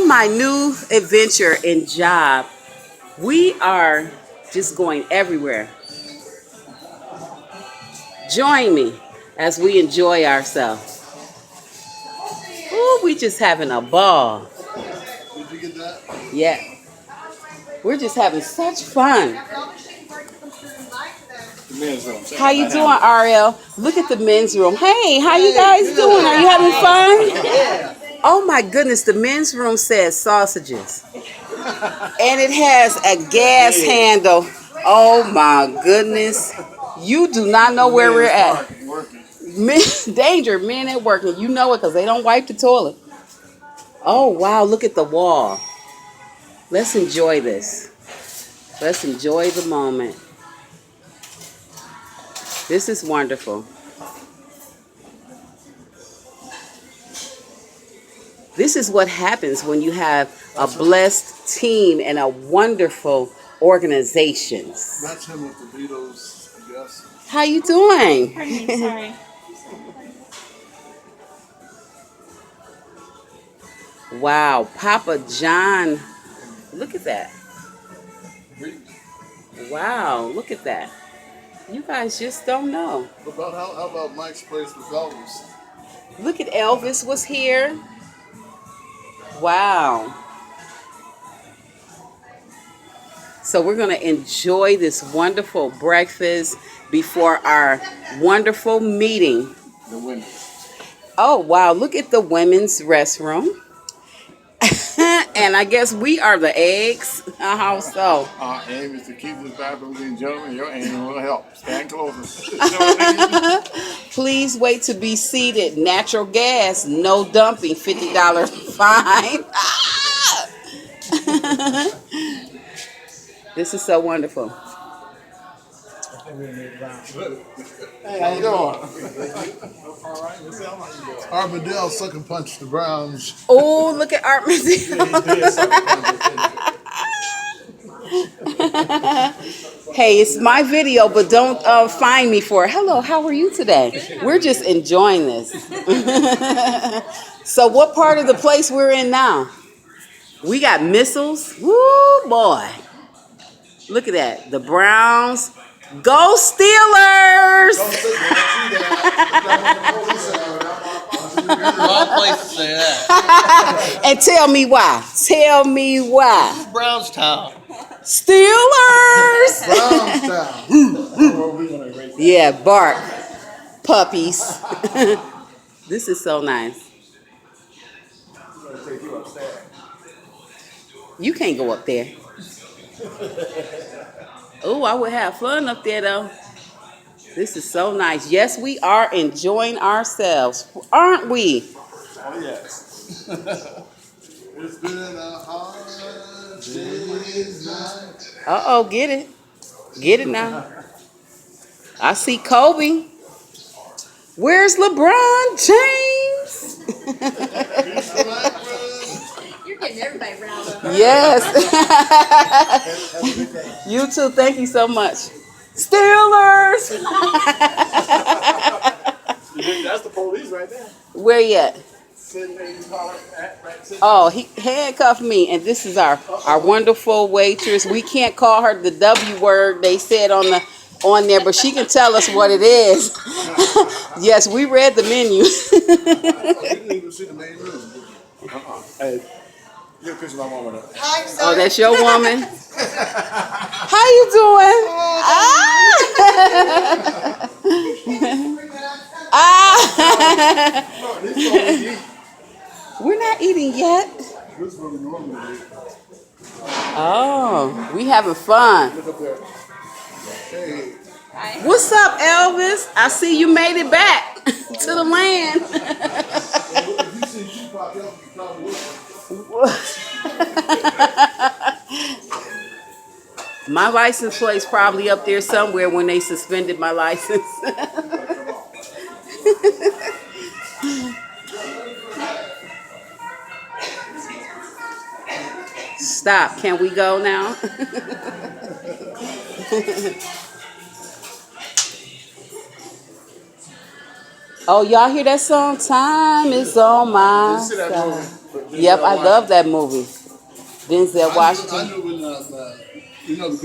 My new adventure and job, we are just going everywhere. Join me as we enjoy ourselves. Ooh, we just having a ball. Did you get that? Yeah, we're just having such fun. How you doing, RL? Look at the men's room. Hey, how you guys doing? Are you having fun? Yeah. Oh my goodness, the men's room says sausages. And it has a gas handle. Oh my goodness. You do not know where we're at. Men, danger, men at work. And you know it because they don't wipe the toilet. Oh wow, look at the wall. Let's enjoy this. Let's enjoy the moment. This is wonderful. This is what happens when you have a blessed team and a wonderful organizations. That's him with the Beatles, I guess. How you doing? Sorry. Wow, Papa John. Look at that. Wow, look at that. You guys just don't know. How about Mike's place with Elvis? Look at Elvis was here. Wow. So we're going to enjoy this wonderful breakfast before our wonderful meeting. The women. Oh, wow. Look at the women's restroom. And I guess we are the eggs. How so? Our aim is to keep this bathroom clean, gentlemen. Your aim will help. Stand closer. Please wait to be seated. Natural gas, no dumping, $50 fine. This is so wonderful. Hey, how you doing? Armadale sucker punched the Browns. Oh, look at Art Museum. Hey, it's my video, but don't find me for it. Hello, how are you today? We're just enjoying this. So what part of the place we're in now? We got missiles. Woo, boy. Look at that. The Browns. Go Steelers! Wrong place to say that. And tell me why. Tell me why. Brownstown. Steelers! Brownstown. Yeah, bark. Puppies. This is so nice. You can't go up there. Oh, I would have fun up there though. This is so nice. Yes, we are enjoying ourselves, aren't we? Oh, yes. It's been a hard day's night. Uh-oh, get it. Get it now. I see Kobe. Where's LeBron James? You're getting everybody riled up. Yes. You too. Thank you so much. Steelers. That's the police right there. Where you at? Sitting there, you call it, right? Oh, he handcuffed me, and this is our wonderful waitress. We can't call her the W word they said on there, but she can tell us what it is. Yes, we read the menu. You didn't even see the main room. Hey, you're kissing my mama though. Oh, that's your woman. How you doing? We're not eating yet. This is where we normally eat. Oh, we having fun. Look up there. Hey. What's up, Elvis? I see you made it back to the land. If you see Tupac, you probably would. My license plate's probably up there somewhere when they suspended my license. Stop. Can we go now? Oh, y'all hear that song? Time is on my Did you see that side. movie with Yep, I love that movie. Denzel Washington. I knew when, you know, the